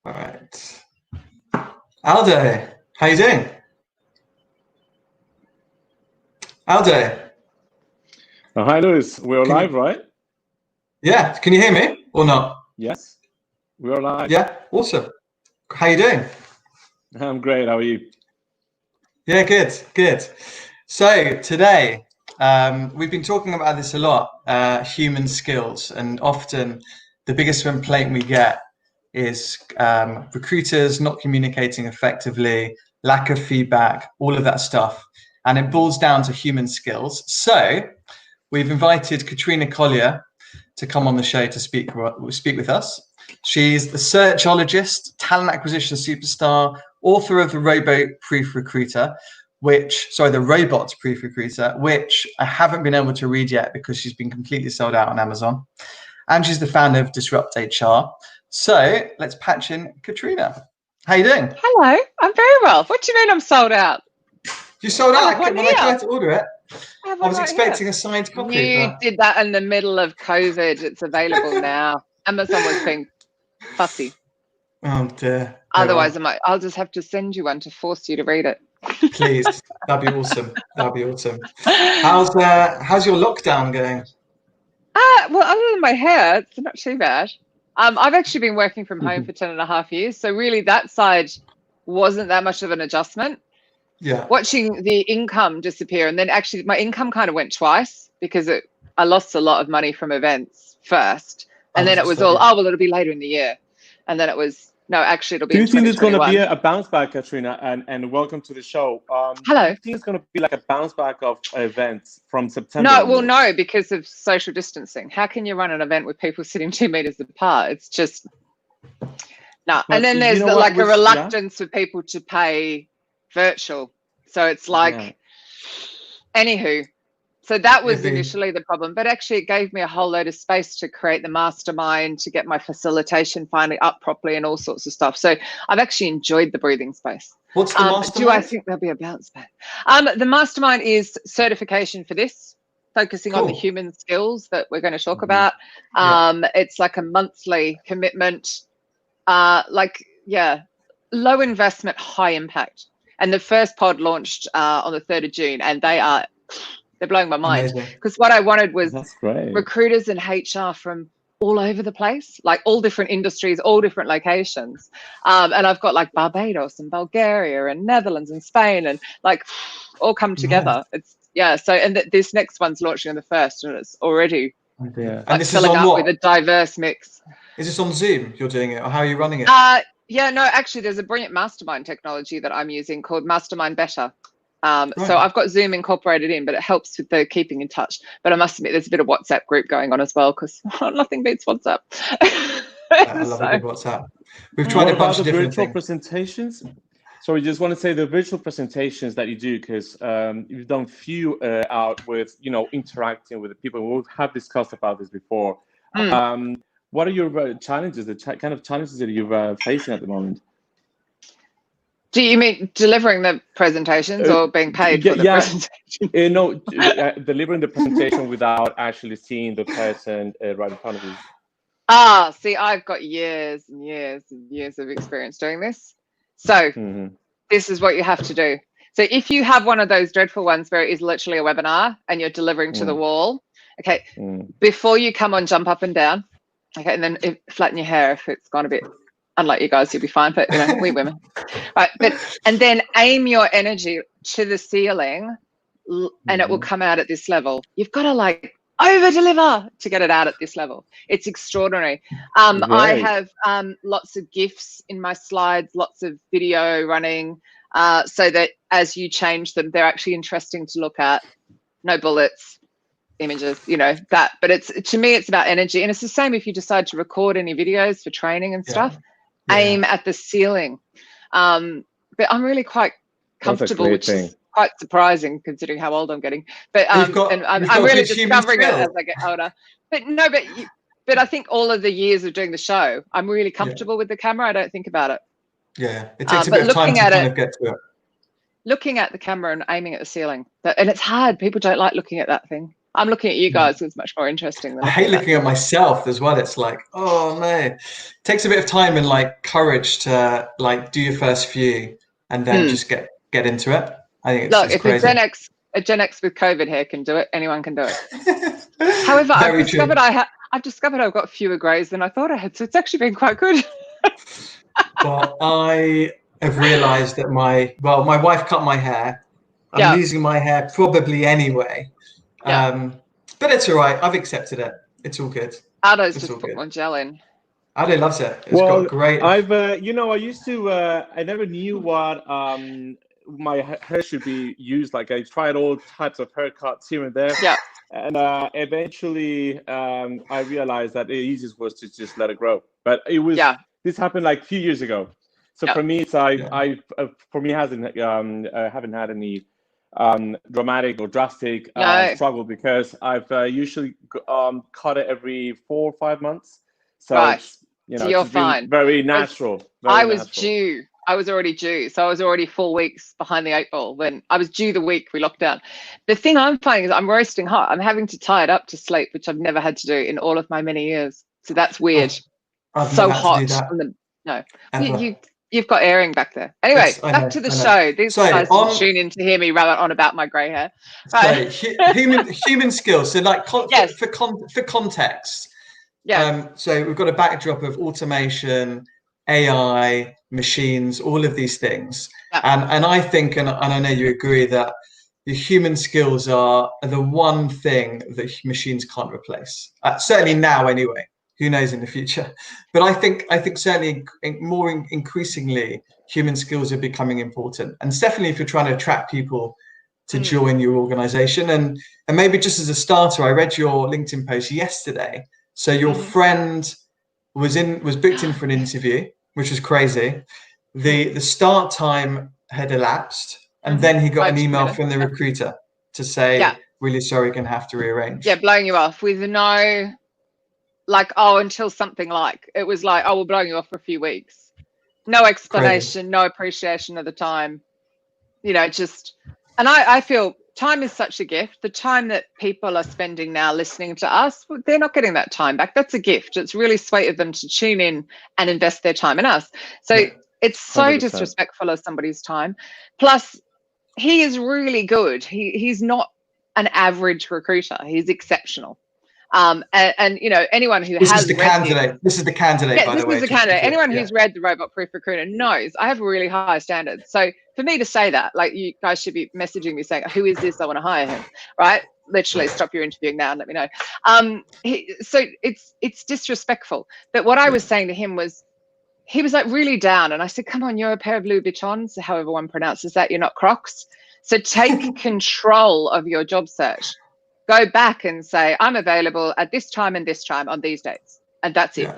All right. Aldo, how you doing? Aldo. Oh, hi, Lewis. We're live, right? Yeah. Can you hear me or not? Yes, we're live. Yeah. Awesome. How you doing? I'm great. How are you? Yeah, good, good. So today, we've been talking about this a lot, human skills, and often the biggest complaint we get is recruiters not communicating effectively, lack of feedback, all of that stuff. And it boils down to human skills. So we've invited Katrina Collier to come on the show to speak with us. She's the searchologist, talent acquisition superstar, author of the Robot Proof Recruiter, the Robot Proof Recruiter, which I haven't been able to read yet because she's been completely sold out on Amazon. And she's the founder of Disrupt HR. So let's patch in Katrina. How you doing? Hello, I'm very well. What do you mean I'm sold out? You sold out when I tried to order it. I was expecting a signed copy. You did that in the middle of COVID. It's available now. Amazon was being fussy. Oh dear. Otherwise, I'll just have to send you one to force you to read it. Please, that'd be awesome. That'd be awesome. How's your lockdown going? Well, other than my hair, it's not too bad. I've actually been working from home for 10.5 years, so really that side wasn't that much of an adjustment. Yeah. Watching the income disappear, and then actually my income kind of went twice because I lost a lot of money from events first, and then it was all, oh well, it'll be later in the year, and then it was no, actually it'll be. Do you in think there's going to be a 2021. bounce back, Katrina? And welcome to the show. Hello. Do you think it's going to be like a bounce back of events from September? No, well, no, because of social distancing. How can you run an event with people sitting 2 meters apart? It's just no. And then there's a reluctance for people to pay virtual. So it's like, anywho. So that was initially the problem, but actually it gave me a whole load of space to create the mastermind, to get my facilitation finally up properly and all sorts of stuff. So I've actually enjoyed the breathing space. What's the mastermind? Do I think there'll be a bounce back? The mastermind is certification for this, focusing on the human skills that we're going to talk about. It's like a monthly commitment, low investment, high impact. And the first pod launched on the 3rd of June, and they're blowing my mind because what I wanted was recruiters and HR from all over the place, like all different industries, all different locations. And I've got like Barbados and Bulgaria and Netherlands and Spain and like all come together. It's so, and this next one's launching on the 1st, and it's already and this filling is on up what? with a diverse mix. Is this on Zoom you're doing it, or how are you running it? Yeah, no, actually there's a brilliant mastermind technology that I'm using called Mastermind Better. So I've got Zoom incorporated in, but it helps with the keeping in touch. But I must admit, there's a bit of WhatsApp group going on as well, because nothing beats WhatsApp. I love a good WhatsApp. We've tried a bunch of different virtual presentations. So we just want to say the virtual presentations that you do, because you've done few out with, interacting with the people. We have discussed about this before. What are your challenges, the kind of challenges that you're facing at the moment? Do you mean delivering the presentations or being paid for the presentation? No, delivering the presentation without actually seeing the person right in front of you. See, I've got years and years and years of experience doing this. So this is what you have to do. So if you have one of those dreadful ones where it is literally a webinar and you're delivering to the wall, before you come on, jump up and down. And then flatten your hair if it's gone a bit. Unlike you guys, you'll be fine, but we women. Right, and then aim your energy to the ceiling and it will come out at this level. You've got to like over deliver to get it out at this level. It's extraordinary. I have lots of GIFs in my slides, lots of video running, so that as you change them, they're actually interesting to look at. No bullets, images, that. But to me, it's about energy. And it's the same if you decide to record any videos for training and stuff. Aim at the ceiling. But I'm really quite comfortable, which is quite surprising considering how old I'm getting. But I'm really discovering it as I get older. But I think all of the years of doing the show, I'm really comfortable with the camera. I don't think about it. Yeah, it takes a bit of time to kind of get to it. Looking at the camera and aiming at the ceiling. And it's hard. People don't like looking at that thing. I'm looking at you guys. It's much more interesting than I hate looking at myself as well. It's like, oh no, it takes a bit of time and like courage to like do your first few and then just get into it. I think it's crazy. If a Gen X with COVID hair can do it, anyone can do it. However, I've discovered I've got fewer greys than I thought I had, so it's actually been quite good. But I have realised that my wife cut my hair. I'm losing my hair probably anyway. But it's all right. I've accepted it. It's all good. Aldo's just put more gel in. Aldo loves it. It's got great. I've I used to I never knew what my hair should be used like. I tried all types of haircuts here and there. Yeah. And eventually I realized that the easiest was to just let it grow. But it was this happened like a few years ago. So for me, it's for me hasn't I haven't had any dramatic or drastic struggle because I've usually cut it every 4 or 5 months. So it's, so you're fine. Very natural. I was already due. So I was already 4 weeks behind the 8 ball when I was due the week we locked down. The thing I'm finding is I'm roasting hot. I'm having to tie it up to sleep, which I've never had to do in all of my many years. So that's weird. So hot. You've got airing back there. Anyway, back to the show. These guys tune in to hear me rabbit on about my grey hair. Right. So human skills. So like for context. Yeah. So we've got a backdrop of automation, AI, machines, all of these things. Yeah. And I think, and I know you agree, that the human skills are the one thing that machines can't replace. Certainly now anyway. Who knows in the future? But I think certainly more increasingly human skills are becoming important. And definitely if you're trying to attract people to join your organization. And maybe just as a starter, I read your LinkedIn post yesterday. So your friend was booked in for an interview, which was crazy. The start time had elapsed, and then he got an email from the recruiter to say, really sorry, going to have to rearrange. Yeah, blowing you off with no until something like it was like, we're blowing you off for a few weeks. No explanation, no appreciation of the time. And I feel time is such a gift. The time that people are spending now listening to us, they're not getting that time back. That's a gift. It's really sweet of them to tune in and invest their time in us. So it's so 100%. Disrespectful of somebody's time. Plus, he is really good. He's not an average recruiter. He's exceptional. And anyone who this is the candidate. This is the candidate. By the way, this is the candidate. Anyone who's read the Robot Proof Recruiter knows I have really high standards. So for me to say that, like, you guys should be messaging me saying, "Who is this? I want to hire him." Right? Literally, stop your interviewing now and let me know. So it's disrespectful. But what I was saying to him was, he was like really down, and I said, "Come on, you're a pair of Louis Vuittons, however one pronounces that. You're not Crocs. So take control of your job search." Go back and say, I'm available at this time and this time on these dates. And that's it.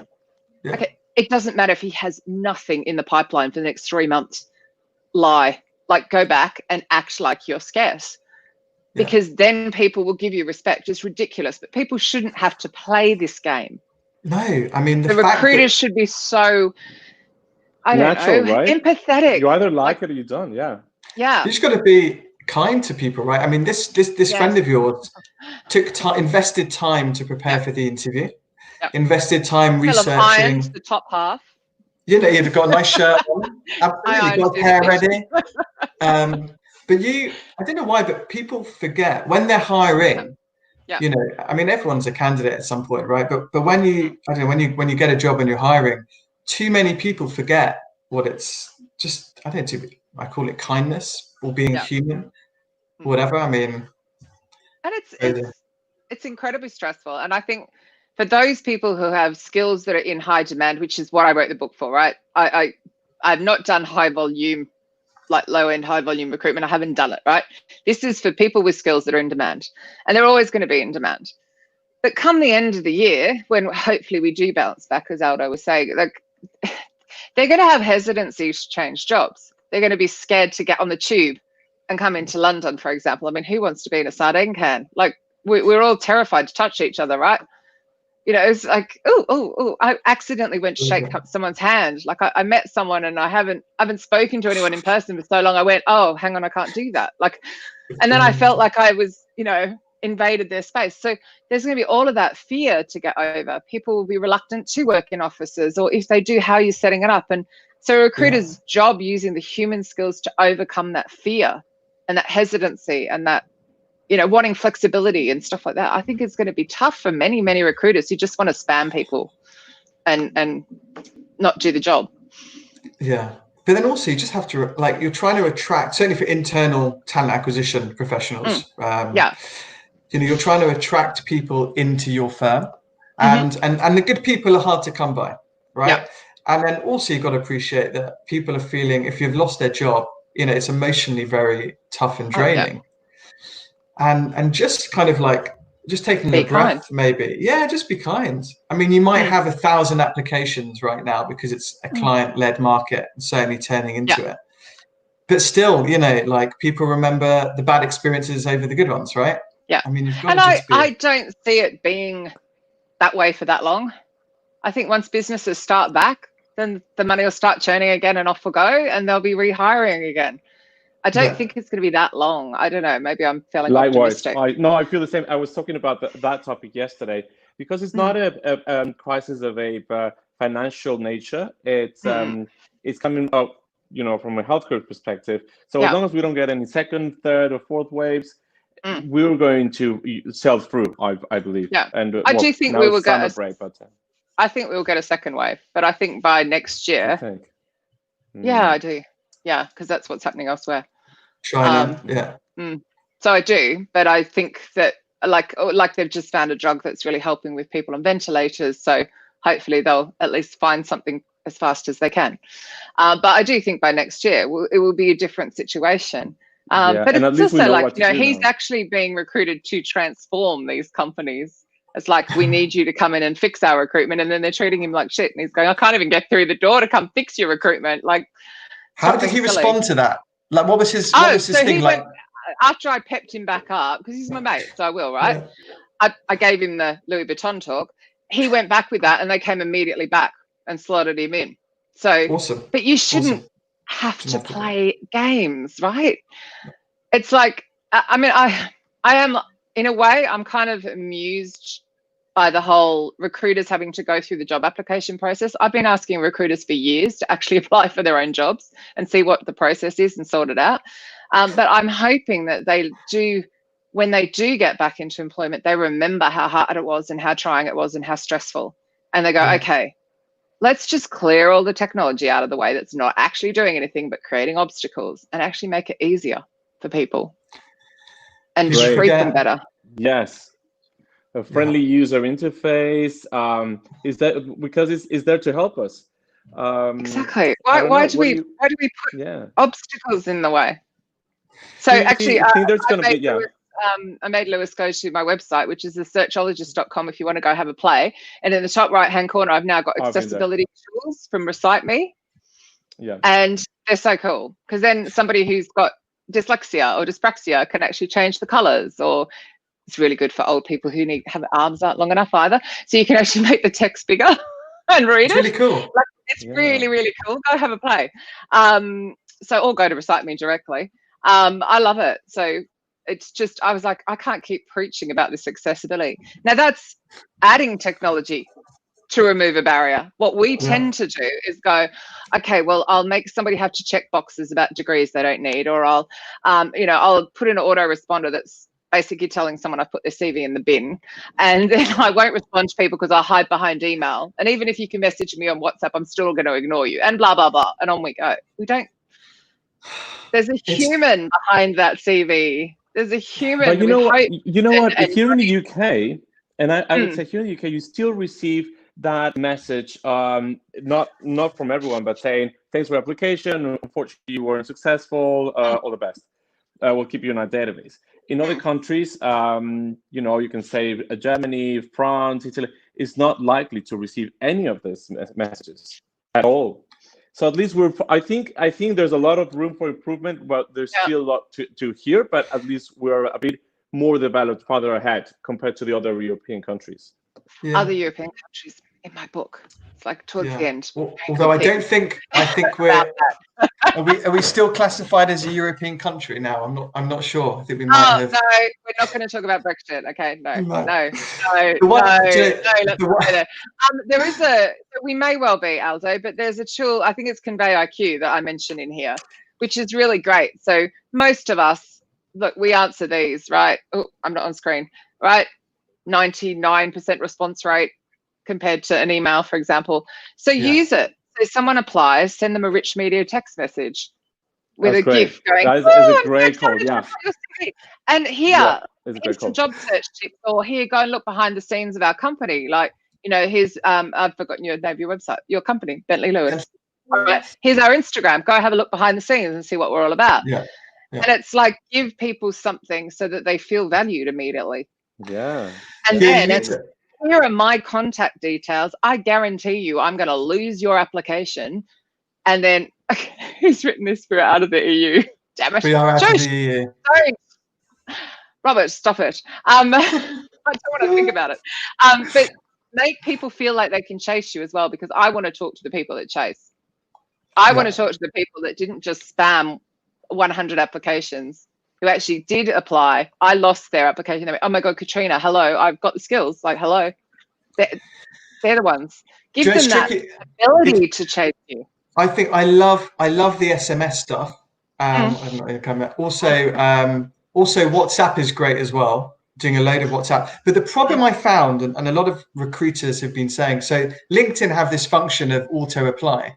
Yeah. Okay. It doesn't matter if he has nothing in the pipeline for the next 3 months. Lie. Like, go back and act like you're scarce. Because then people will give you respect. It's ridiculous. But people shouldn't have to play this game. No. I mean, the recruiters should be so, natural, right? Empathetic. You either like it or you don't. Yeah. Yeah. You just got to be kind to people, right? I mean, this friend of yours invested time to prepare for the interview, invested time researching the top half. You've got a nice shirt on, absolutely, got hair ready. But I don't know why, but people forget when they're hiring. I mean, everyone's a candidate at some point, right? But when you get a job and you're hiring, too many people forget what it's just. I call it kindness or being human, whatever. I mean, and it's incredibly stressful. And I think for those people who have skills that are in high demand, which is what I wrote the book for, right? I've not done high volume, like low end, high volume recruitment. I haven't done it, right? This is for people with skills that are in demand, and they're always going to be in demand. But come the end of the year, when hopefully we do bounce back, as Aldo was saying, like, they're going to have hesitancy to change jobs. They're going to be scared to get on the tube and come into London, for example. I mean, who wants to be in a sardine can? Like, we're all terrified to touch each other, right? It's like, I accidentally went to shake up someone's hand. Like, I met someone and I haven't spoken to anyone in person for so long. I went, oh, hang on, I can't do that. Like, and then I felt like I was, invaded their space. So there's going to be all of that fear to get over. People will be reluctant to work in offices, or if they do, how are you setting it up? And so a recruiter's job using the human skills to overcome that fear and that hesitancy and that, wanting flexibility and stuff like that. I think it's going to be tough for many, many recruiters who just want to spam people and not do the job. Yeah. But then also you just have to, like, you're trying to attract, certainly for internal talent acquisition professionals, you're trying to attract people into your firm, and the good people are hard to come by, right? Yeah. And then also you've got to appreciate that people are feeling, if you've lost their job, it's emotionally very tough and draining. And just kind of like, just taking a breath, maybe. Yeah, just be kind. I mean, you might have 1,000 applications right now because it's a client-led market and certainly turning into it. But still, like, people remember the bad experiences over the good ones, right? Yeah. I mean, you've got and to just I don't see it being that way for that long. I think once businesses start back, then the money will start churning again and off we'll go, and they'll be rehiring again. I don't think it's going to be that long. I don't know. Maybe I'm feeling optimistic. I feel the same. I was talking about that topic yesterday because it's not a crisis of a financial nature. It's coming up, from a healthcare perspective. So as long as we don't get any second, third, or fourth waves, we're going to sell through. I believe. Yeah. And I do think we will get I think we will get a second wave, but I think by next year. Yeah, I do. Yeah, because that's what's happening elsewhere. China, So I do, but I think that like they've just found a drug that's really helping with people on ventilators. So hopefully they'll at least find something as fast as they can. But I do think by next year it will be a different situation. But it's also like, he's actually being recruited to transform these companies. It's like, we need you to come in and fix our recruitment, and then they're treating him like shit. And he's going, I can't even get through the door to come fix your recruitment. Like, how did he respond to that? Like, what was his thing? Like, after I pepped him back up, because he's my mate, so I will, right? Yeah. I gave him the Louis Vuitton talk. He went back with that, and they came immediately back and slotted him in. So, awesome. But you shouldn't have to play games, right? It's like, I mean, I am, in a way, I'm kind of amused by the whole recruiters having to go through the job application process. I've been asking recruiters for years to actually apply for their own jobs and see what the process is and sort it out. But I'm hoping that they do, when they do get back into employment, they remember how hard it was and how trying it was and how stressful. And they go, okay, let's just clear all the technology out of the way that's not actually doing anything but creating obstacles, and actually make it easier for people and treat them better. Yes. A friendly user interface is that because it's there to help us. Exactly. Why do we put obstacles in the way? So actually, I made Lewis go to my website, which is the searchologist.com, if you want to go have a play. And in the top right hand corner, I've now got accessibility tools from Recite Me. Yeah. And they're so cool, because then somebody who's got dyslexia or dyspraxia can actually change the colors, or it's really good for old people who have arms aren't long enough either. So you can actually make the text bigger and read it. It's really cool. Like, it's really, really cool. Go have a play. Or go to Recite Me directly. I love it. So it's just, I was like, I can't keep preaching about this accessibility. Now that's adding technology to remove a barrier. What we tend to do is go, okay, well, I'll make somebody have to check boxes about degrees they don't need, or I'll put in an autoresponder that's basically telling someone I've put their CV in the bin, and then I won't respond to people because I'll hide behind email. And even if you can message me on WhatsApp, I'm still going to ignore you, and blah, blah, blah. And on we go. There's a human behind that CV. There's a human. But you know what? Here in the UK, and I would say here in the UK, you still receive that message, not from everyone, but saying, thanks for your application. Unfortunately, you weren't successful. All the best. We'll keep you in our database. In other countries, you can say Germany, France, Italy is not likely to receive any of these messages at all. So at least I think there's a lot of room for improvement, but there's still a lot to hear. But at least we're a bit more developed, farther ahead compared to the other European countries. Other European countries. in my book. It's like towards the end. Although I think we're are we still classified as a European country now? I'm not sure. I think we might have. No, we're not going to talk about Brexit. Okay, no. There is we may well be, Aldo, but there's a tool, I think it's Convey IQ that I mentioned in here, which is really great. So most of us, look, we answer these, right? Oh, I'm not on screen, right? 99% response rate compared to an email, for example. So use it. So someone applies, send them a rich media text message with a GIF going, that is a great code, yeah. And here, here's some job search tips, or here, go and look behind the scenes of our company. Like, you know, here's, I've forgotten your name of your website, your company, Bentley Lewis. Yes. All right. Here's our Instagram. Go have a look behind the scenes and see what we're all about. Yeah. And it's like, give people something so that they feel valued immediately. Yeah. And then here are my contact details. I guarantee you I'm going to lose your application. And then, who's written this? We're out of the EU. Damn it. We are out of the EU. Sorry. Robert, stop it. I don't want to think about it. But make people feel like they can chase you as well, because I want to talk to the people that chase. I want to talk to the people that didn't just spam 100 applications, who actually did apply. I lost their application. They went, oh my God, Katrina, hello, I've got the skills. Like, hello. They're the ones. Give them that ability to chase you. I think I love the SMS stuff. I'm not going to come back. Also, WhatsApp is great as well, doing a load of WhatsApp. But the problem I found, and a lot of recruiters have been saying, so LinkedIn have this function of auto apply,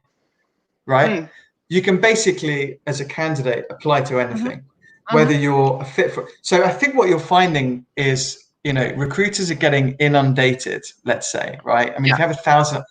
right? You can basically, as a candidate, apply to anything, whether you're a fit for. So I think what you're finding is, you know, recruiters are getting inundated, let's say, right? I mean, if you have 1,000.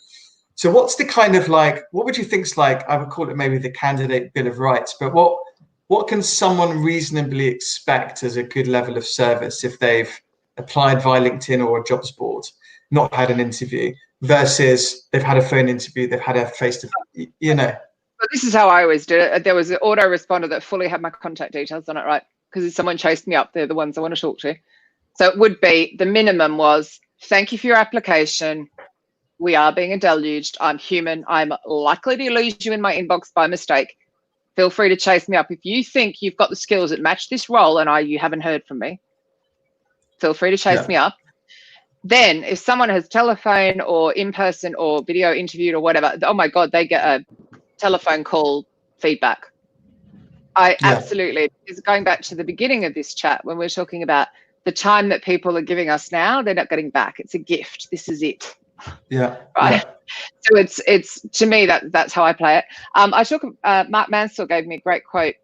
So what's the kind of like, what would you think's like, I would call it maybe the candidate bill of rights, but what can someone reasonably expect as a good level of service if they've applied via LinkedIn or a jobs board, not had an interview, versus they've had a phone interview, they've had a face-to-face, you know? But this is how I always did it. There was an autoresponder that fully had my contact details on it, right? Because if someone chased me up, they're the ones I want to talk to. So it would be, the minimum was, thank you for your application. We are being deluged. I'm human. I'm likely to lose you in my inbox by mistake. Feel free to chase me up. If you think you've got the skills that match this role and you haven't heard from me, feel free to chase me up. Then if someone has telephone or in-person or video interviewed or whatever, oh my God, they get a telephone call feedback. Absolutely, because going back to the beginning of this chat, when we're talking about the time that people are giving us now, they're not getting back. It's a gift. This is it. Yeah. Right. Yeah. So it's to me that's how I play it. I took Mark Mansell gave me a great quote.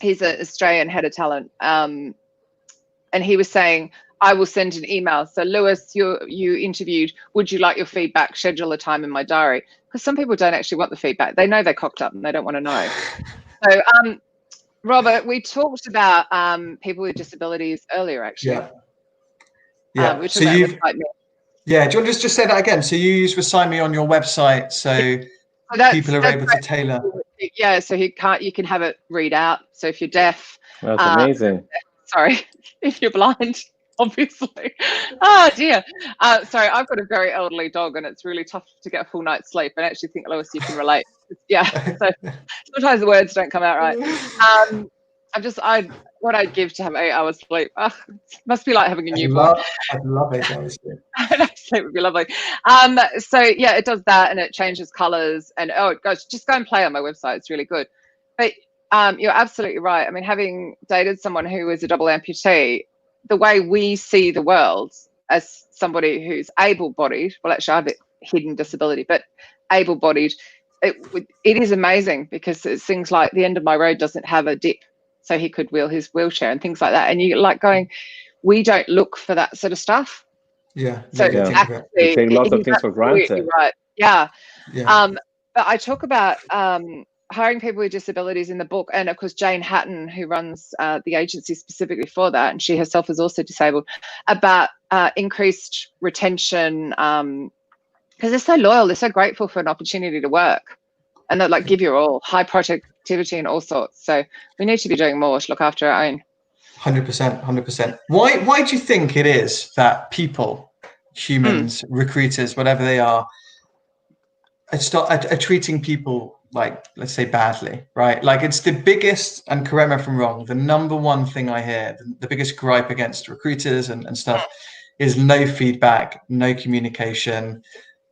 He's an Australian head of talent, and he was saying, I will send an email. So Lewis, you interviewed. Would you like your feedback? Schedule a time in my diary. Because some people don't actually want the feedback. They know they're cocked up and they don't want to know. So, Robert, we talked about people with disabilities earlier, actually. Yeah. So do you want to just say that again? So you use Reshape on your website, so people are able to tailor. Yeah, so you can have it read out. So if you're deaf. That's amazing. Sorry, if you're blind. Obviously. Oh dear. Sorry, I've got a very elderly dog and it's really tough to get a full night's sleep. And I actually think, Lewis, you can relate. Yeah. So sometimes the words don't come out right. What I'd give to have 8 hours sleep. It must be like having a newborn. I'd love 8 hours sleep. Sleep would be lovely. So yeah, it does that and it changes colors and it goes, just go and play on my website. It's really good. But you're absolutely right. I mean, having dated someone who is a double amputee, the way we see the world as somebody who's able-bodied, well, actually I have a hidden disability, but able-bodied, it is amazing because it's things like the end of my road doesn't have a dip, so he could wheel his wheelchair and things like that. And you like going, we don't look for that sort of stuff. Yeah. So actually, we take lots of things for granted. Right. Yeah. But I talk about hiring people with disabilities in the book, and of course Jane Hatton, who runs the agency specifically for that, and she herself is also disabled, about increased retention because they're so loyal, they're so grateful for an opportunity to work, and they're like give your all, high productivity and all sorts. So we need to be doing more to look after our own. 100%. Why do you think it is that people humans, recruiters, whatever they are treating people like, let's say, badly, right? Like, it's the biggest, and correct me if I'm wrong, the number one thing I hear, the biggest gripe against recruiters and stuff is no feedback, no communication.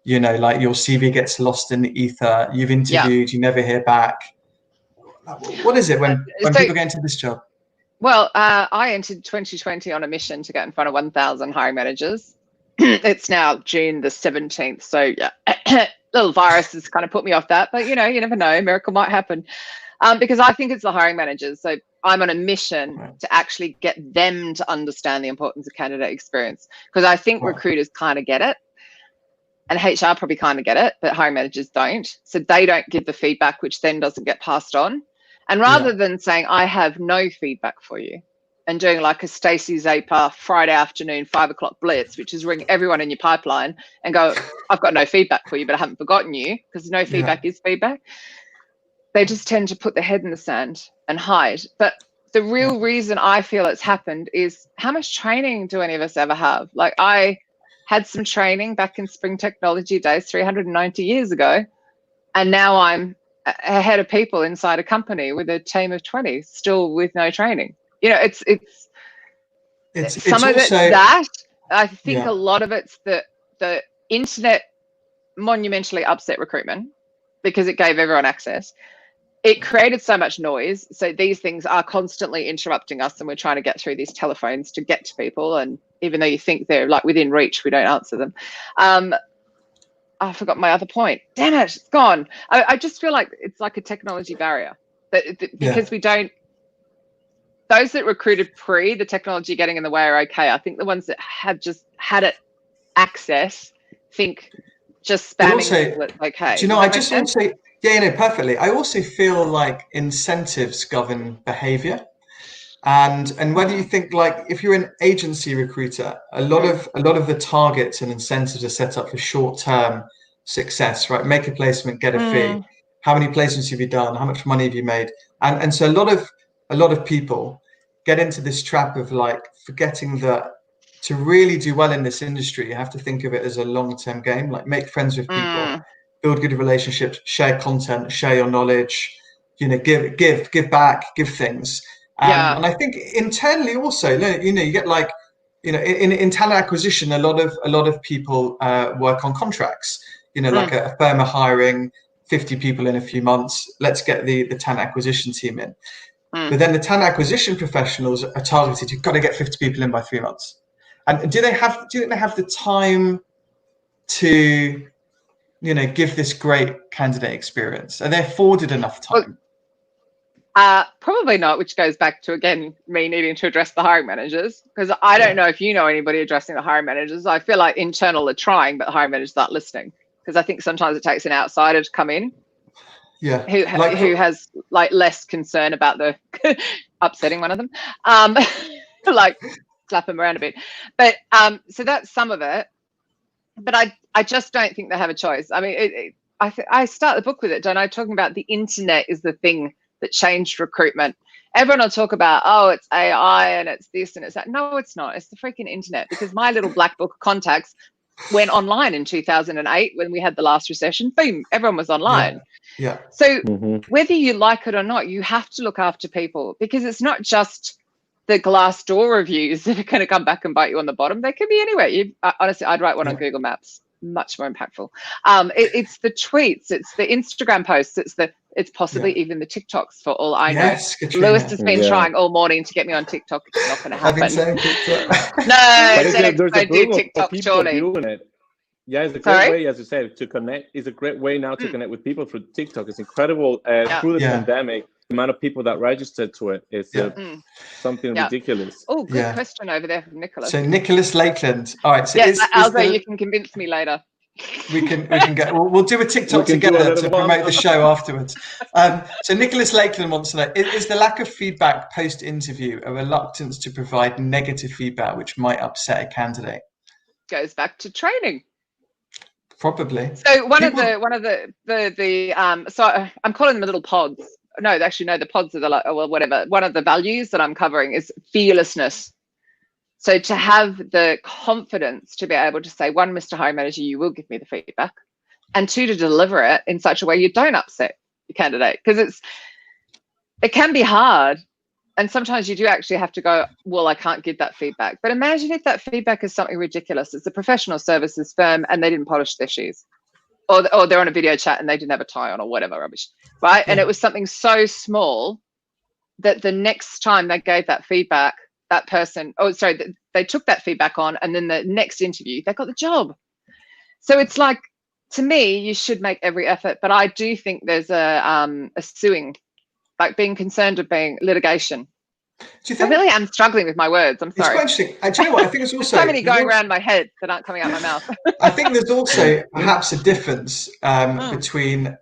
You know, like your CV gets lost in the ether. You've interviewed, you never hear back. What is it when people get into this job? Well, I entered 2020 on a mission to get in front of 1,000 hiring managers. It's now June the 17th. So yeah, little virus has kind of put me off that, but you know, you never know, a miracle might happen. Because I think it's the hiring managers. So I'm on a mission to actually get them to understand the importance of candidate experience, because I think recruiters kind of get it and HR probably kind of get it, but hiring managers don't. So they don't give the feedback, which then doesn't get passed on. And rather than saying, I have no feedback for you, and doing like a Stacey Zaper Friday afternoon 5 o'clock blitz, which is ring everyone in your pipeline and go, I've got no feedback for you, but I haven't forgotten you, because no feedback is feedback. They just tend to put their head in the sand and hide. But the real reason I feel it's happened is, how much training do any of us ever have? Like, I had some training back in Spring Technology days 390 years ago, and now I'm a head of people inside a company with a team of 20, still with no training. You know, it's some of it's that. I think a lot of it's the internet monumentally upset recruitment because it gave everyone access. It created so much noise. So these things are constantly interrupting us, and we're trying to get through these telephones to get to people. And even though you think they're like within reach, we don't answer them. I forgot my other point. Damn it, it's gone. I just feel like it's like a technology barrier because we don't. Those that recruited pre the technology getting in the way are okay. I think the ones that have just had it access think just spamming people is okay. Do you know, I just want to say, perfectly. I also feel like incentives govern behavior. And whether you think, like, if you're an agency recruiter, a lot of the targets and incentives are set up for short-term success, right? Make a placement, get a fee. How many placements have you done? How much money have you made? And so a lot of people get into this trap of like forgetting that to really do well in this industry, you have to think of it as a long-term game. Like, make friends with people, build good relationships, share content, share your knowledge. You know, give back, give things. And I think internally also, you know, you get like, you know, in talent acquisition, a lot of people work on contracts. You know, like a firm are hiring 50 people in a few months. Let's get the talent acquisition team in. But then the talent acquisition professionals are targeted. You've got to get 50 people in by 3 months. And do you think they have the time to, you know, give this great candidate experience? Are they afforded enough time? Probably not, which goes back to, again, me needing to address the hiring managers, because I don't know if you know anybody addressing the hiring managers. I feel like internal are trying, but the hiring managers aren't listening, because I think sometimes it takes an outsider to come in who has like less concern about the upsetting one of them, like slap them around a bit. But so that's some of it. But I just don't think they have a choice. I mean, I start the book with it, don't I? Talking about the internet is the thing that changed recruitment. Everyone will talk about, oh, it's AI and it's this and it's that. No, it's not. It's the freaking internet, because my little black book of contacts went online in 2008 when we had the last recession. Boom, everyone was online. Yeah. So whether you like it or not, you have to look after people, because it's not just the Glassdoor reviews that are going to come back and bite you on the bottom. They could be anywhere. Honestly, I'd write one on Google Maps. Much more impactful. It's the tweets, it's the Instagram posts, it's possibly even the TikToks, for all I know. Yes, Katrina. Lewis has been trying all morning to get me on TikTok. It's not going to happen. I've been saying TikTok. No, I do TikTok surely. Yeah, it's a great way, as you said, to connect. It's a great way now to connect with people through TikTok. It's incredible. Through the pandemic, the amount of people that registered to it is something ridiculous. Oh, good question over there from Nicholas. So Nicholas Lakeland. All right. So Alzo, you can convince me later. We can get. We'll do a TikTok together to promote the show afterwards. So Nicholas Lakeland wants to know: is the lack of feedback post-interview a reluctance to provide negative feedback, which might upset a candidate? Goes back to training. Probably. So one of the so I'm calling them little pods. No, the pods are whatever. One of the values that I'm covering is fearlessness. So to have the confidence to be able to say, one, Mr. Hiring Manager, you will give me the feedback, and two, to deliver it in such a way you don't upset your candidate, because it can be hard. And sometimes you do actually have to go, well, I can't give that feedback. But imagine if that feedback is something ridiculous. It's a professional services firm and they didn't polish their shoes. Or they're on a video chat and they didn't have a tie on, or whatever rubbish, right? And it was something so small that the next time they gave that feedback, that person, they took that feedback on, and then the next interview, they got the job. So it's like, to me, you should make every effort. But I do think there's a suing, like being concerned of being litigation. Do you think, I really am struggling with my words. I'm sorry. It's quite interesting. Do you know what? I think it's also so many going around my head that aren't coming out my mouth. I think there's also perhaps a difference between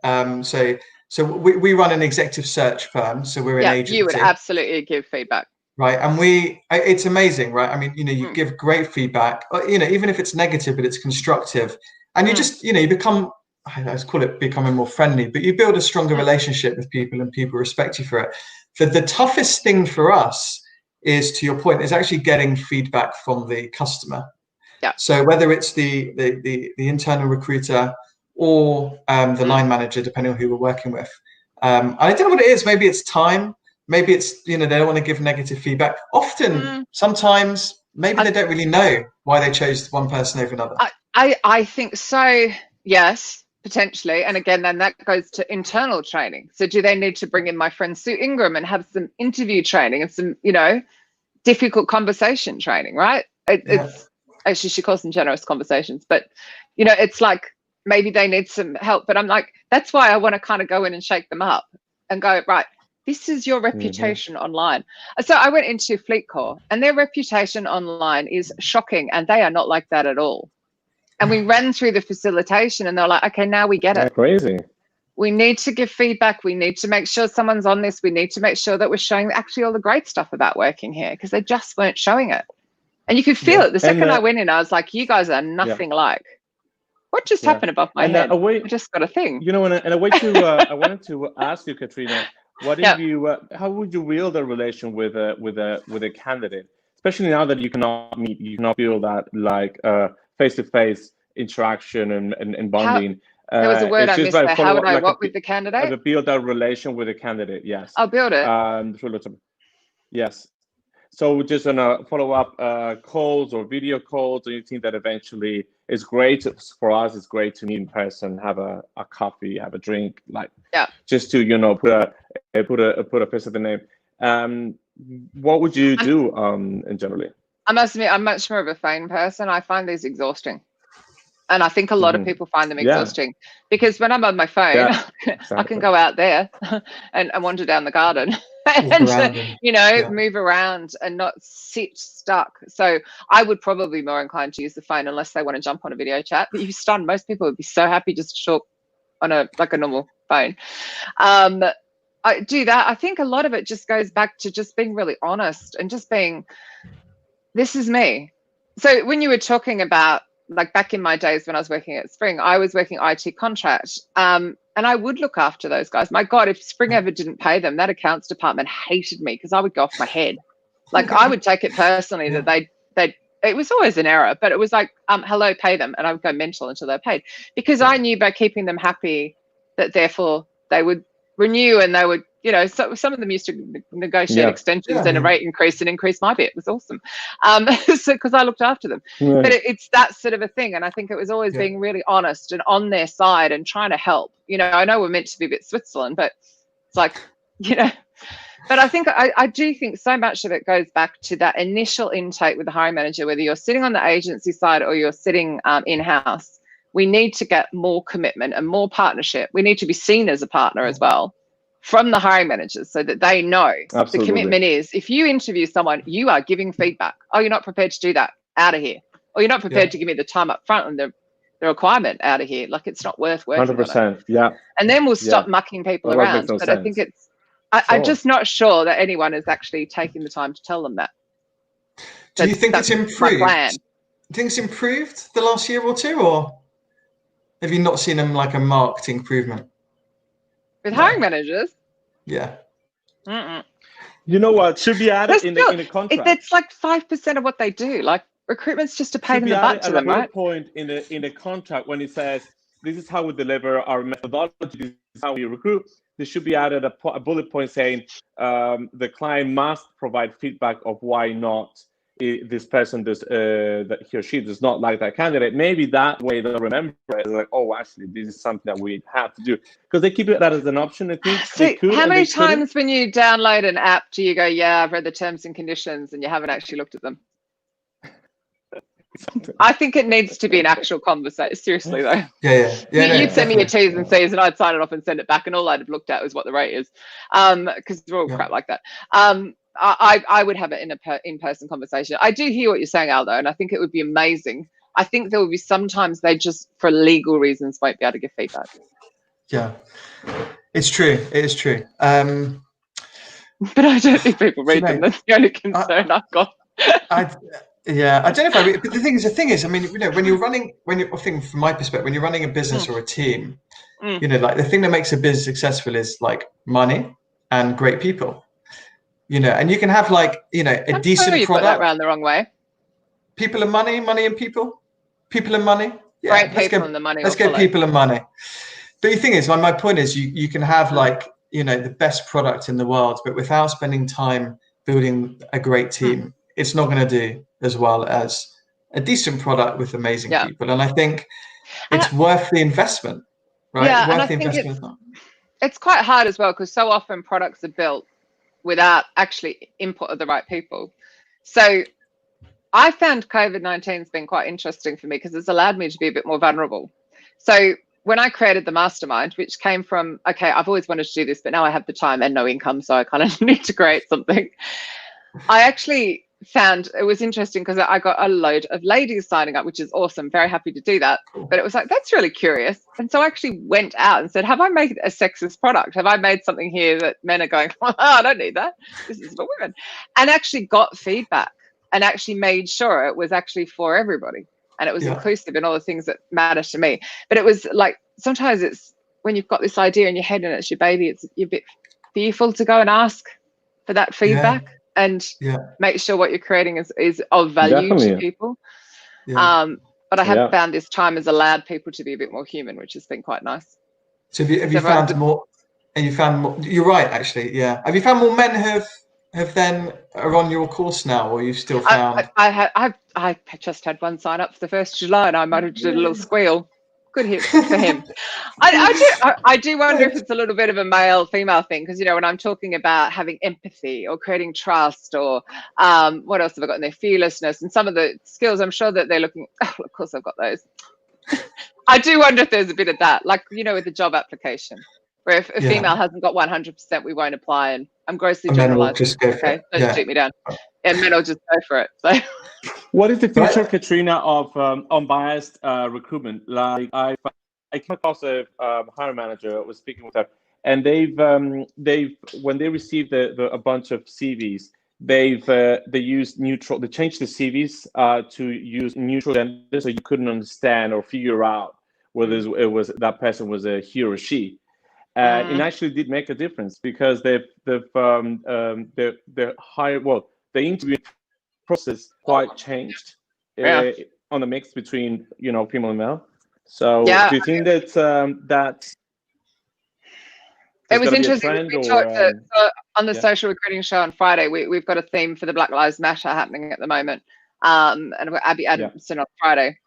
so we run an executive search firm, so we're an agency. You would absolutely give feedback. Right, and it's amazing, right? I mean, you give great feedback, even if it's negative, but it's constructive, and you just, you become, let's call it becoming more friendly, but you build a stronger relationship with people, and people respect you for it. For the toughest thing for us is, to your point, is actually getting feedback from the customer. Yeah. So whether it's the internal recruiter or the line manager, depending on who we're working with, I don't know what it is. Maybe it's time. Maybe it's, they don't want to give negative feedback. Often, sometimes, maybe they don't really know why they chose one person over another. I think so, yes, potentially. And again, then that goes to internal training. So do they need to bring in my friend Sue Ingram and have some interview training and some, difficult conversation training, right? It's actually, she calls them generous conversations. But, it's like, maybe they need some help. But I'm like, that's why I want to kind of go in and shake them up and go, right, this is your reputation online. So I went into Fleet Corps, and their reputation online is shocking, and they are not like that at all. And we ran through the facilitation, and they're like, okay, now we get it. That's crazy. We need to give feedback. We need to make sure someone's on this. We need to make sure that we're showing actually all the great stuff about working here, because they just weren't showing it. And you could feel it. The second I went in, I was like, you guys are nothing like. What just happened above my head? I just got a thing. And a way to, I wanted to ask you, Katrina, what if you? How would you build a relation with a candidate, especially now that you cannot meet, you cannot build that like face-to-face interaction and bonding? There was a word I missed there. How would I work with the candidate? To build that relation with a candidate, yes. I'll build it. Yes. So just on a follow-up calls or video calls, do you think that eventually it's great for us? It's great to meet in person, have a coffee, have a drink, just to put a face to the name. What would you do in generally? I must admit, I'm much more of a phone person. I find these exhausting. And I think a lot of people find them exhausting, because when I'm on my phone, I can go out there and wander down the garden and, move around and not sit stuck. So I would probably be more inclined to use the phone unless they want to jump on a video chat. But you'd be stunned. Most people would be so happy just to talk on a normal phone. I do that. I think a lot of it just goes back to just being really honest and just being, this is me. So when you were talking about, like back in my days when I was working at Spring, I was working IT contract, and I would look after those guys. My God, if Spring ever didn't pay them, that accounts department hated me, because I would go off my head. Like I would take it personally that it was always an error, but it was like, hello, pay them. And I would go mental until they're paid, because I knew by keeping them happy that therefore they would renew, and they would, so some of them used to negotiate extensions and a rate increase and increase my bit. It was awesome. So because I looked after them. But it's that sort of a thing. And I think it was always being really honest and on their side and trying to help. I know we're meant to be a bit Switzerland, but it's like, but I think I do think so much of it goes back to that initial intake with the hiring manager, whether you're sitting on the agency side or you're sitting in-house. We need to get more commitment and more partnership. We need to be seen as a partner as well from the hiring managers, so that they know the commitment is, if you interview someone, you are giving feedback. Oh, you're not prepared to do that? Out of here. Or you're not prepared to give me the time up front and the requirement? Out of here. Like, it's not worth working 100%. Yeah. And then we'll stop mucking people around. But I think it's, I'm just not sure that anyone is actually taking the time to tell them that. Do you think it's improved? Do you think it's improved the last year or two, or have you not seen them like a marked improvement? With hiring managers? Yeah. You know what? Should be added in the contract. It's like 5% of what they do. Like recruitment's just a pain in the butt to them, right? Point in the contract when it says this is how we deliver our methodology, this is how we recruit. There should be added a bullet point saying the client must provide feedback of why not this person does that he or she does not like that candidate. Maybe that way they'll remember it. Like, oh, actually, this is something that we have to do, because they keep it that as an option. I think. So how many times when you download an app do you go, yeah, I've read the terms and conditions, and you haven't actually looked at them? I think it needs to be an actual conversation. Seriously, though. You'd send me your T's and C's, and I'd sign it off and send it back, and all I'd have looked at was what the rate is, because they're all crap like that. I would have it in a in-person conversation. I do hear what you're saying, Aldo, and I think it would be amazing. I think there will be sometimes they just, for legal reasons, won't be able to give feedback. Yeah, it's true. It is true. But I don't think people read them. That's the only concern I've got. I don't know if I read, but the thing is, I mean, when you're running, I think from my perspective, when you're running a business or a team, like the thing that makes a business successful is like money and great people. And you can have like, a decent you product. Put that around the wrong way. People and money, money and people, people and money. Yeah, great people and the money. Let's get people and money. But the thing is, my point is, you can have like, the best product in the world, but without spending time building a great team, it's not going to do as well as a decent product with amazing people. And I think it's worth the investment, right? Yeah, worth and I the think investment. It's quite hard as well, because so often products are built without actually input of the right people. So I found COVID-19 has been quite interesting for me, because it's allowed me to be a bit more vulnerable. So when I created the mastermind, which came from, okay, I've always wanted to do this, but now I have the time and no income, so I kind of need to create something. I actually found it was interesting, because I got a load of ladies signing up, which is awesome. Very happy to do that. But it was like, that's really curious. And so I actually went out and said, have I made a sexist product? Have I made something here that men are going, oh, I don't need that. This is for women. And actually got feedback and actually made sure it was actually for everybody. And it was inclusive in all the things that matter to me. But it was like, sometimes it's when you've got this idea in your head and it's your baby, you're a bit fearful to go and ask for that feedback. And make sure what you're creating is of value to people. But I have found this time has allowed people to be a bit more human, which has been quite nice. So have you found more? And you found more? You're right, actually. Yeah. Have you found more men have then are on your course now, or you've still found? I just had one sign up for the 1st of July, and I might have did a little squeal. Good for him. I do wonder if it's a little bit of a male-female thing, because when I'm talking about having empathy or creating trust, or what else have I got in there? Fearlessness, and some of the skills, I'm sure that they're looking. Oh, of course, I've got those. I do wonder if there's a bit of that, like with the job application, where if a female hasn't got 100%, we won't apply. And I'm grossly generalizing. Just go for it. Don't shoot me down. And men will just go for it. So. What is the future, Katrina, of unbiased recruitment? Like I came across a hiring manager. I was speaking with her, and they've when they received a bunch of CVs, they used neutral. They changed the CVs to use neutral gender, so you couldn't understand or figure out whether it was that person was a he or she. It actually did make a difference, because the interview process quite changed on the mix between female and male. So do you think that it was interesting? We talked on the social recruiting show on Friday. We've got a theme for the Black Lives Matter happening at the moment, and we've got Abby Adamson on Friday.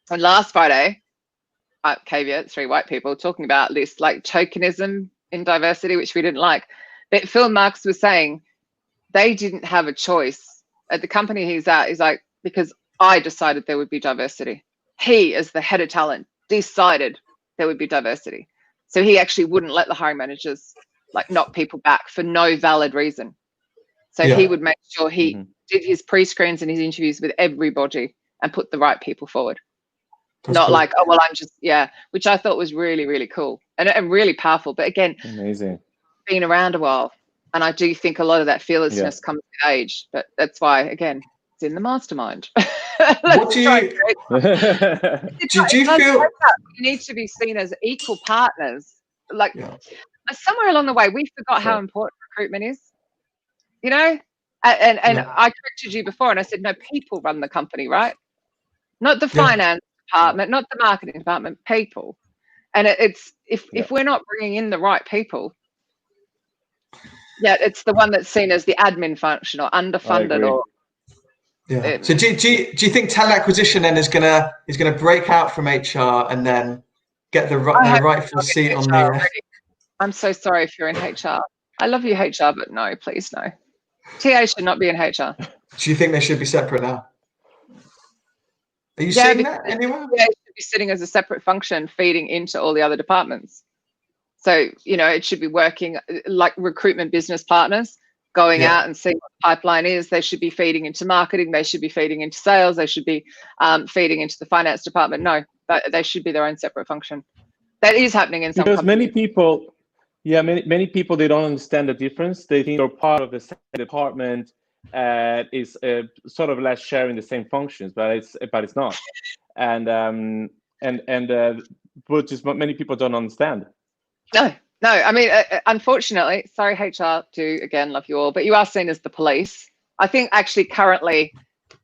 And last Friday, caveat, 3 white people talking about this like tokenism in diversity, which we didn't like. But Phil Marks was saying they didn't have a choice. At the company he's at, he's like, because I decided there would be diversity. He, as the head of talent, decided there would be diversity. So he actually wouldn't let the hiring managers like knock people back for no valid reason. So he would make sure he did his pre-screens and his interviews with everybody and put the right people forward. That's not cool. Like, oh, well, I'm just, which I thought was really, really cool and really powerful. But again, amazing. Being around a while. And I do think a lot of that fearlessness comes with age. But that's why, again, it's in the mastermind. What do you feel? We need to be seen as equal partners. Like somewhere along the way, we forgot how important recruitment is. you know, and I corrected you before and I said, no, people run the company, right? Not the finance department, not the marketing department, people. And it's if we're not bringing in the right people, it's the one that's seen as the admin function or underfunded or. So do you think talent acquisition then is gonna break out from HR and then get the rightful seat on the? I'm so sorry if you're in HR. I love you, HR, but no, please no. TA should not be in HR. Do you think they should be separate now? Are you seeing that anywhere? Yeah, it should be sitting as a separate function, feeding into all the other departments. So, you know, it should be working like recruitment business partners, going out and seeing what the pipeline is. They should be feeding into marketing. They should be feeding into sales. They should be feeding into the finance department. No, they should be their own separate function. That is happening in some companies. Many people, many people, they don't understand the difference. They think they're part of the same department, is sort of like sharing the same functions, but it's not. And but just many people don't understand. No. I mean, unfortunately, sorry, HR, do again love you all, but you are seen as the police. I think actually currently,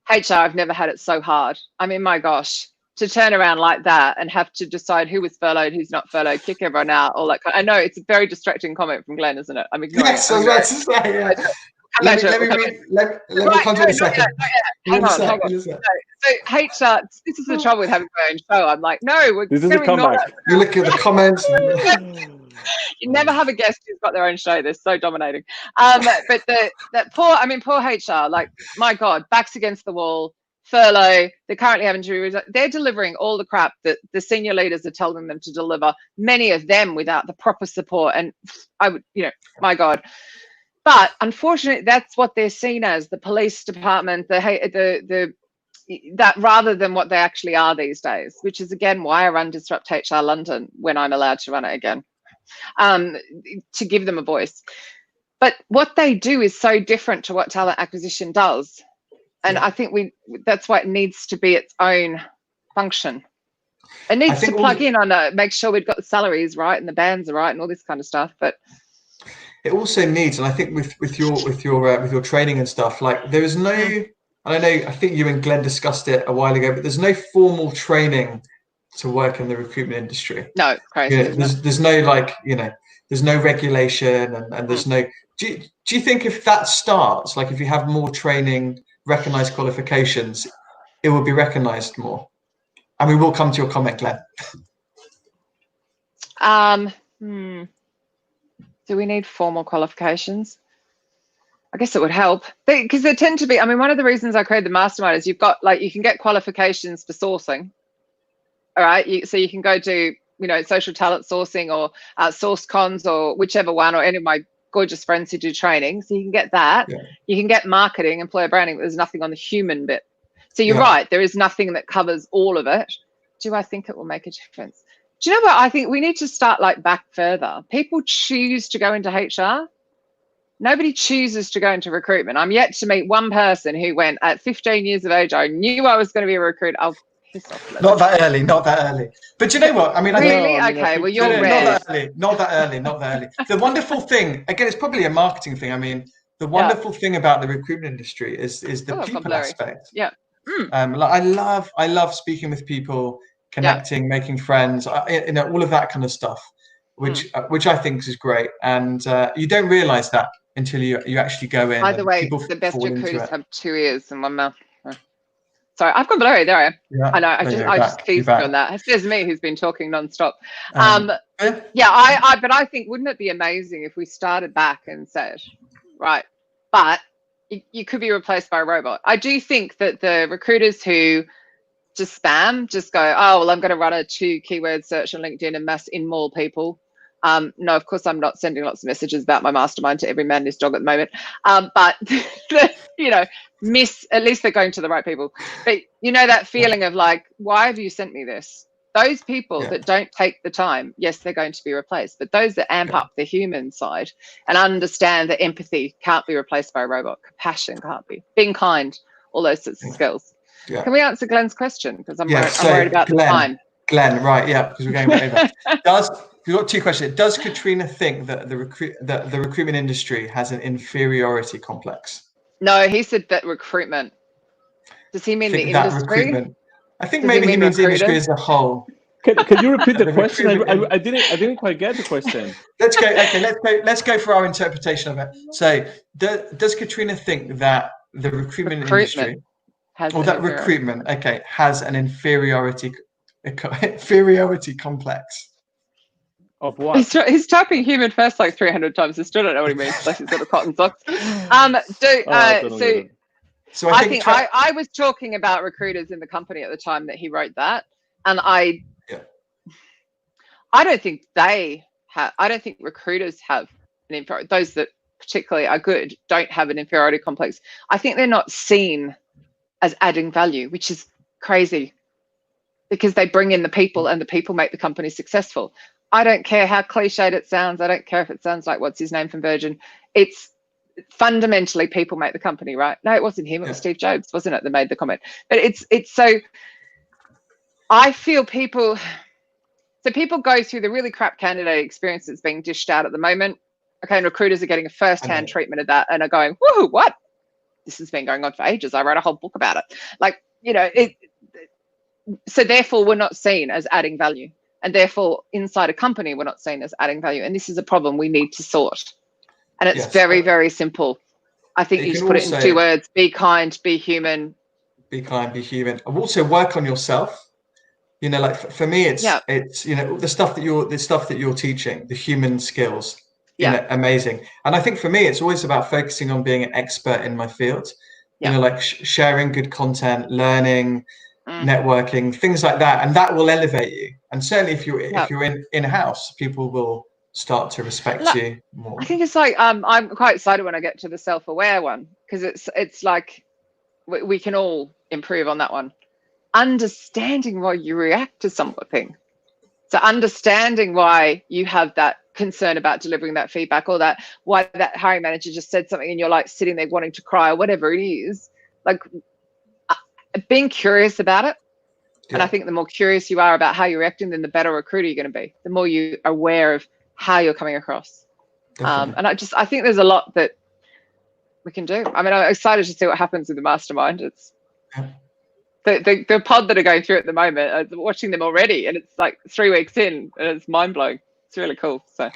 HR, I've never had it so hard. I mean, my gosh, to turn around like that and have to decide who was furloughed, who's not furloughed, kick everyone out, all that. I know it's a very distracting comment from Glenn, isn't it? I'm ignoring it. I was about to say, yeah. Let me come to a second. Hang on. So HR, this is the trouble with having my own show. I'm like, no, this is a comeback. You look at the comments. You never have a guest who's got their own show. They're so dominating. But poor HR, like, my God, backs against the wall, furlough. They're currently having to. They're delivering all the crap that the senior leaders are telling them to deliver. Many of them without the proper support. And I would, my God. But unfortunately, that's what they're seen as, the police department, that rather than what they actually are these days, which is again why I run Disrupt HR London when I'm allowed to run it again. To give them a voice. But what they do is so different to what talent acquisition does. And I think that's why it needs to be its own function. It needs to plug in on make sure we've got the salaries right and the bands are right and all this kind of stuff. But it also needs, and I think with your training and stuff, like there is no, I don't know, I think you and Glenn discussed it a while ago, but there's no formal training to work in the recruitment industry. No, it's crazy. There's no there's no regulation and there's no. Do you think if that starts, like if you have more training, recognized qualifications, it will be recognized more? And we will come to your comment, Glenn. Do we need formal qualifications? I guess it would help because there tend to be. I mean, one of the reasons I created the mastermind is you can get qualifications for sourcing. All right, so you can go do, social talent sourcing or source cons or whichever one, or any of my gorgeous friends who do training. So you can get that. Yeah. You can get marketing, employer branding, but there's nothing on the human bit. So you're right, there is nothing that covers all of it. Do I think it will make a difference? Do you know what? I think we need to start back further. People choose to go into HR. Nobody chooses to go into recruitment. I'm yet to meet one person who went at 15 years of age, I knew I was going to be a recruiter. Not that early. But you know what? I mean, well, you're rare. Not that early. The wonderful thing, again, it's probably a marketing thing. I mean, the wonderful thing about the recruitment industry is the people aspect. Yeah. I love speaking with people, connecting, making friends, all of that kind of stuff, which I think is great. And you don't realize that until you actually go in. By the way, the best recruiters have 2 ears and 1 mouth. Sorry, I've gone blurry. There I am. Yeah, I know. I just feast on that. It's just me who's been talking nonstop. But I think, wouldn't it be amazing if we started back and said, right, but you could be replaced by a robot. I do think that the recruiters who just spam, just go, oh, well, I'm going to run a 2 keyword search on LinkedIn and mass in more people. No, of course, I'm not sending lots of messages about my mastermind to every man and his dog at the moment. But, at least they're going to the right people. But that feeling of why have you sent me this? Those people that don't take the time, yes, they're going to be replaced. But those that amp up the human side and understand that empathy can't be replaced by a robot, compassion can't be, being kind, all those sorts of skills. Yeah. Can we answer Glenn's question? Because I'm worried about the time. Glenn, right? Yeah, because we're going over. We've got two questions. Does Katrina think that the recruitment industry has an inferiority complex? No, he said that recruitment. Does he mean the industry? Recruitment. I think maybe he means industry as a whole. Can you repeat the question? I didn't quite get the question. Let's go. Okay, let's go for our interpretation of it. So, does Katrina think that the recruitment industry, has recruitment, has an inferiority complex? Of what? He's typing human first like 300 times. I still don't know what he means. Like he's got a cotton socks. So I think I was talking about recruiters in the company at the time that he wrote that, and I don't think they have. I don't think recruiters have an inferiority. Those that particularly are good don't have an inferiority complex. I think they're not seen as adding value, which is crazy, because they bring in the people and the people make the company successful. I don't care how cliched it sounds. I don't care if it sounds like what's his name from Virgin. It's fundamentally people make the company, right? No, it wasn't him. It was Steve Jobs, wasn't it, that made the comment? But it's so. I feel people go through the really crap candidate experience that's being dished out at the moment. Okay, and recruiters are getting a first-hand treatment of that and are going, whoa, what? This has been going on for ages. I wrote a whole book about it. Like, so therefore we're not seen as adding value. And therefore inside a company, we're not seen as adding value. And this is a problem we need to sort. And it's very, very simple. I think you just put it in 2 words: be kind, be human. Be kind, be human. And also work on yourself. Like for me, it's the stuff that you're teaching, the human skills. Amazing. And I think for me, it's always about focusing on being an expert in my field. Like sharing good content, learning, networking, things like that, and that will elevate you. And certainly, if you're in-house, people will start to respect you more. I think it's like I'm quite excited when I get to the self-aware one, because it's like we can all improve on that one. Understanding why you react to something. So understanding why you have that concern about delivering that feedback, or that why that hiring manager just said something and you're like sitting there wanting to cry, or whatever it is, like being curious about it. And I think the more curious you are about how you're reacting, then the better recruiter you're going to be, the more you're aware of how you're coming across. And I think there's a lot that we can do. I mean, I'm excited to see what happens with the mastermind. It's the pod that are going through at the moment, I'm watching them already, and it's like 3 weeks in, and it's mind blowing. It's really cool. So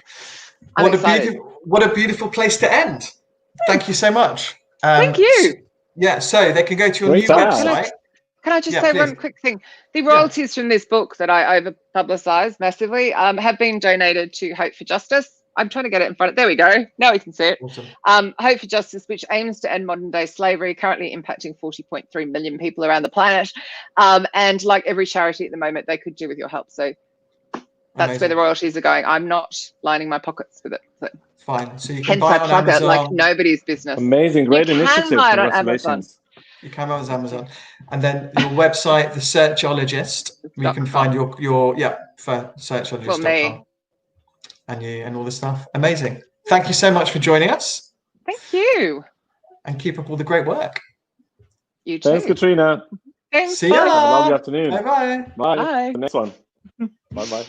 what a beautiful place to end. Thank you so much. Thank you. So they can go to your new website. Can I just say one quick thing? The royalties from this book that I over-publicised massively have been donated to Hope for Justice. I'm trying to get it in front of, there we go. Now we can see it. Awesome. Hope for Justice, which aims to end modern-day slavery, currently impacting 40.3 million people around the planet. And like every charity at the moment, they could do with your help. So that's where the royalties are going. I'm not lining my pockets with it. So. Fine. So you can buy it on Amazon. Amazon. Like nobody's business. Amazing. Great initiative. You can buy it on Amazon. You can buy it on Amazon. And then your website, The Searchologist, you can find your for searchologist.com. And all this stuff. Amazing. Thank you so much for joining us. Thank you. And keep up all the great work. You too. Thanks, Katrina. Thanks. See you. Have a lovely afternoon. Bye-bye. Bye. Bye. The next one. Bye-bye.